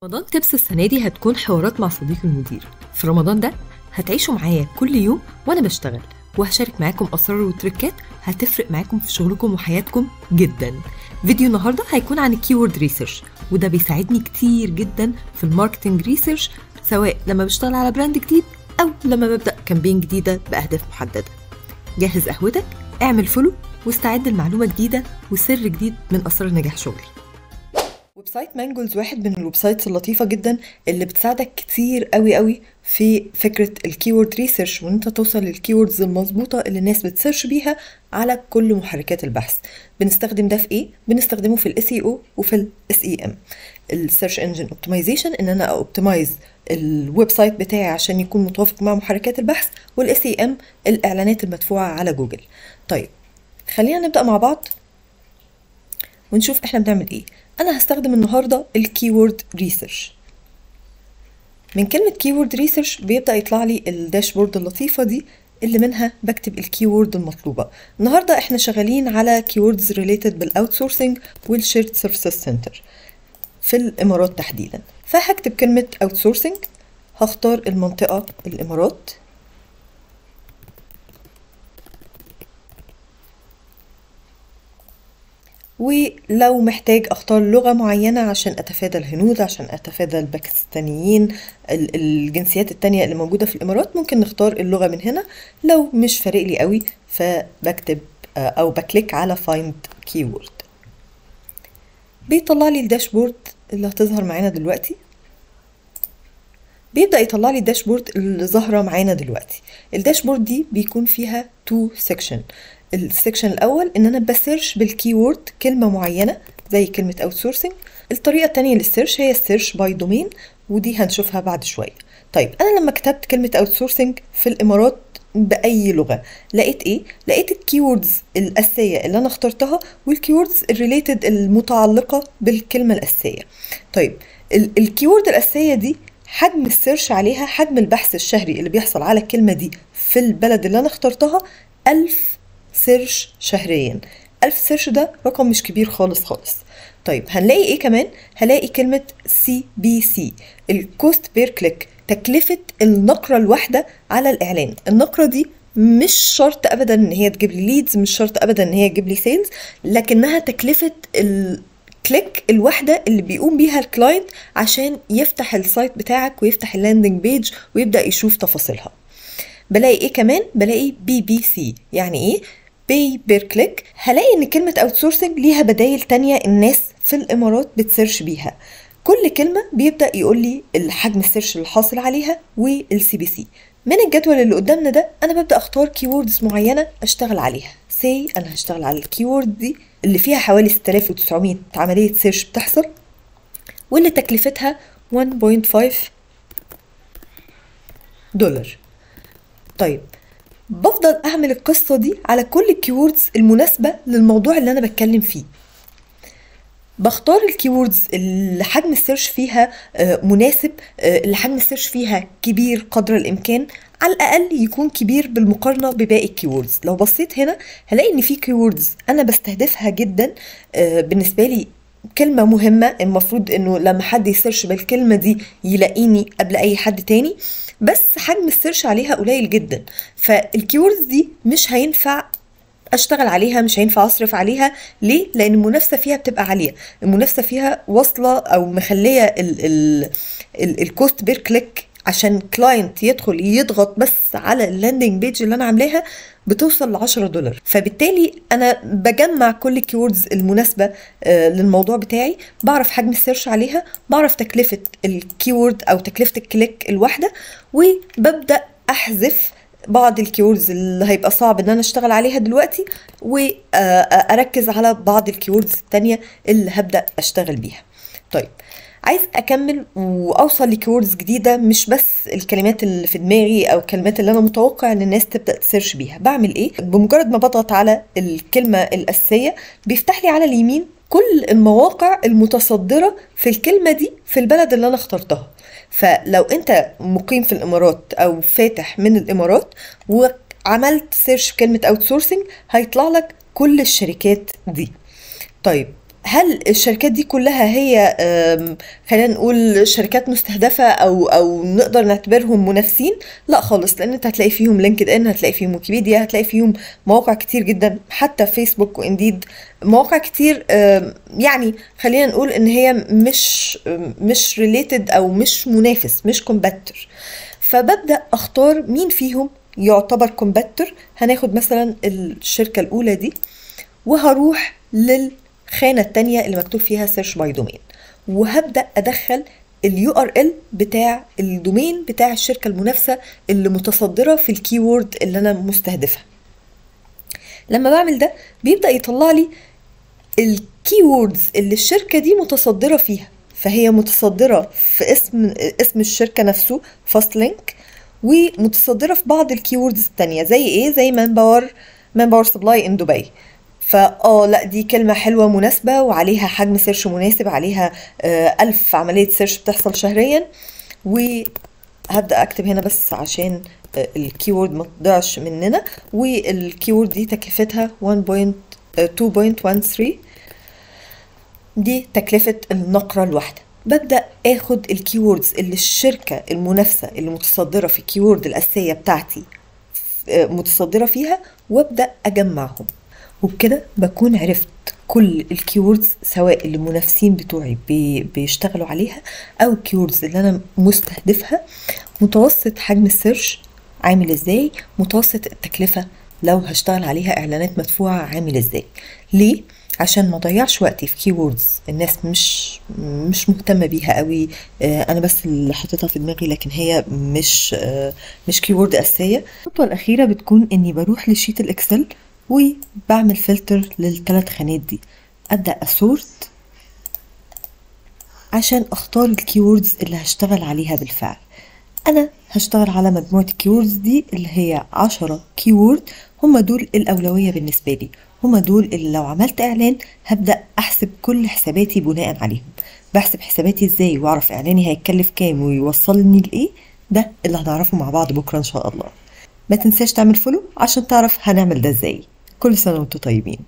رمضان تبس السنة دي هتكون حوارات مع صديق المدير. في رمضان ده هتعيشوا معايا كل يوم وأنا بشتغل، وهشارك معاكم أسرار وتركات هتفرق معاكم في شغلكم وحياتكم جدا. فيديو النهاردة هيكون عن الكيورد ريسيرش، وده بيساعدني كتير جدا في الماركتنج ريسيرش، سواء لما بشتغل على براند جديد أو لما ببدأ كامبين جديدة بأهداف محددة. جهز قهوتك، اعمل فولو، واستعد لمعلومة جديدة وسر جديد من أسرار نجاح شغلي. ويب سايت مانجولز واحد من الويب سايتس اللطيفه جدا اللي بتساعدك كتير قوي في فكره الكيورد ريسيرش، وان انت توصل للكيوردز المظبوطه اللي الناس بتسيرش بيها على كل محركات البحث. بنستخدم ده في ايه؟ بنستخدمه في الاس اي او وفي الاس اي ام، السيرش انجن اوبتمايزيشن، ان انا اوبتمايز الويب سايت بتاعي عشان يكون متوافق مع محركات البحث، والاس اي ام الاعلانات المدفوعه على جوجل. طيب خلينا نبدا مع بعض ونشوف احنا بنعمل ايه. انا هستخدم النهارده الكيورد ريسيرش. من كلمه كيورد ريسيرش بيبدا يطلع لي الداشبورد اللطيفه دي اللي منها بكتب الكيورد المطلوبه. النهارده احنا شغالين على كيوردز ريليتد بالاوت سورسنج والشيرد سيرفيسز سنتر في الامارات تحديدا. فهكتب كلمه اوت سورسنج، هختار المنطقه الامارات، ولو محتاج اختار لغة معينة عشان اتفادى الهنود، عشان اتفادى الباكستانيين، الجنسيات التانية اللي موجودة في الامارات، ممكن نختار اللغة من هنا. لو مش فارق لي قوي فبكتب او بكليك على find keyword. بيطلع لي الداشبورد اللي هتظهر معانا دلوقتي. بيبدأ يطلع لي الداشبورد اللي ظاهرة معانا دلوقتي. الداشبورد دي بيكون فيها 2 سيكشن. السيكشن الاول ان انا بسيرش بالكيورد كلمه معينه زي كلمه اوت سورسنج. الطريقه الثانيه للسيرش هي السيرش باي دومين، ودي هنشوفها بعد شويه. طيب انا لما كتبت كلمه اوت سورسنج في الامارات باي لغه لقيت ايه؟ لقيت الكيوردز الاساسيه اللي انا اخترتها والكيوردز الريليتد المتعلقه بالكلمه الاساسيه. طيب الكيورد الاساسيه دي حجم السيرش عليها، حجم البحث الشهري اللي بيحصل على الكلمه دي في البلد اللي انا اخترتها 1000 سيرش شهريا. 1000 سيرش ده رقم مش كبير خالص. طيب هنلاقي ايه كمان؟ هلاقي كلمة CBC، الكوست بير كليك، تكلفة النقرة الواحدة على الإعلان. النقرة دي مش شرط أبدا إن هي تجيب لي ليدز، مش شرط أبدا إن هي تجيب لي سيلز، لكنها تكلفة الكليك الواحدة اللي بيقوم بيها الكلاينت عشان يفتح السايت بتاعك ويفتح اللاندنج بيج ويبدأ يشوف تفاصيلها. بلاقي ايه كمان؟ بلاقي BBC، يعني ايه؟ pay per click. هلاقي ان كلمة outsourcing ليها بدايل تانية الناس في الامارات بتسيرش بيها. كل كلمة بيبدأ يقول لي الحجم السيرش اللي حاصل عليها والCBC. من الجدول اللي قدامنا ده انا ببدأ اختار keywords معينة اشتغل عليها. انا هشتغل على الكيورد دي اللي فيها حوالي 6900 عملية سيرش بتحصل، واللي تكلفتها $1.5. طيب بفضل اعمل القصة دي على كل الكيوردز المناسبة للموضوع اللي انا بتكلم فيه. بختار الكيوردز اللي حجم السيرش فيها مناسب، اللي حجم السيرش فيها كبير قدر الامكان، على الاقل يكون كبير بالمقارنة بباقي الكيوردز. لو بصيت هنا هلاقي ان في كيوردز انا بستهدفها جدا، بالنسبة لي كلمة مهمة، المفروض انه لما حد يسيرش بالكلمة دي يلاقيني قبل اي حد تاني، بس حجم السيرش عليها قليل جدا. فالكيوردز دي مش هينفع اشتغل عليها، مش هينفع اصرف عليها. ليه؟ لان المنافسة فيها بتبقى عالية، المنافسة فيها واصلة او مخلية الكوست بير كليك عشان كلاينت يدخل يضغط بس على اللاندنج بيج اللي انا عاملاها بتوصل $10. فبالتالي انا بجمع كل الكيوردز المناسبة للموضوع بتاعي، بعرف حجم السيرش عليها، بعرف تكلفة الكيورد او تكلفة الكليك الواحدة، وببدأ احذف بعض الكيوردز اللي هيبقى صعب ان انا اشتغل عليها دلوقتي، واركز على بعض الكيوردز التانية اللي هبدأ اشتغل بيها. طيب عايز اكمل واوصل لكيوردز جديده، مش بس الكلمات اللي في دماغي او الكلمات اللي انا متوقع ان الناس تبدا تسيرش بيها. بعمل ايه؟ بمجرد ما بضغط على الكلمه الاساسيه بيفتح لي على اليمين كل المواقع المتصدره في الكلمه دي في البلد اللي انا اخترتها. فلو انت مقيم في الامارات او فاتح من الامارات وعملت سيرش كلمه اوت سورسنج هيطلع لك كل الشركات دي. طيب هل الشركات دي كلها هي خلينا نقول شركات مستهدفة او نقدر نعتبرهم منافسين؟ لا خالص، لان انت هتلاقي فيهم لينكد ان، هتلاقي فيهم ويكيبيديا، هتلاقي فيهم مواقع كتير جدا، حتى فيسبوك وانديد، مواقع كتير. يعني خلينا نقول ان هي مش ريليتد او مش منافس، مش كومباتر. فببدأ اختار مين فيهم يعتبر كومباتر. هناخد مثلا الشركة الاولى دي، وهروح للخانة التانية اللي مكتوب فيها search by domain، وهبدأ أدخل اليو ار ال بتاع الدومين بتاع الشركة المنافسة اللي متصدرة في الكيورد اللي أنا مستهدفها. لما بعمل ده بيبدأ يطلع لي الكيوردز اللي الشركة دي متصدرة فيها. فهي متصدرة في اسم الشركة نفسه فاست لينك، ومتصدرة في بعض الكيوردز التانية زي ايه؟ زي manpower supply in دبي. لا دي كلمة حلوة مناسبة وعليها حجم سيرش مناسب، عليها 1000 عملية سيرش بتحصل شهريا. وهبدأ أكتب هنا بس عشان الكيورد ما تضيعش مننا. والكيورد دي تكلفتها 2.13، دي تكلفة النقرة الواحدة. ببدأ اخد الكيوردز اللي الشركة المنافسة اللي متصدرة في الكيورد الأساسية بتاعتي متصدرة فيها، وابدأ أجمعهم. وبكده بكون عرفت كل الكيوردز، سواء اللي المنافسين بتوعي بيشتغلوا عليها او الكيوردز اللي انا مستهدفها، متوسط حجم السيرش عامل ازاي، متوسط التكلفة لو هشتغل عليها اعلانات مدفوعة عامل ازاي. ليه؟ عشان ما ضيعش وقتي في كيوردز الناس مش مهتمة بيها قوي، انا بس اللي حطيتها في دماغي، لكن هي مش كيورد اساسية. الخطوة الاخيرة بتكون اني بروح لشيت الاكسل وبعمل فلتر للثلاث خانات دي. ابدأ اسورت عشان اختار الكيوردز اللي هشتغل عليها بالفعل. انا هشتغل على مجموعة الكيوردز دي اللي هي 10 كيورد، هم دول الاولوية بالنسبة لي، هم دول اللي لو عملت اعلان هبدأ احسب كل حساباتي بناء عليهم. بحسب حساباتي ازاي واعرف اعلاني هيتكلف كام ويوصلني لايه؟ ده اللي هنعرفه مع بعض بكرة ان شاء الله. ما تنساش تعمل فولو عشان تعرف هنعمل ده ازاي. كل سنة وانتم طيبين.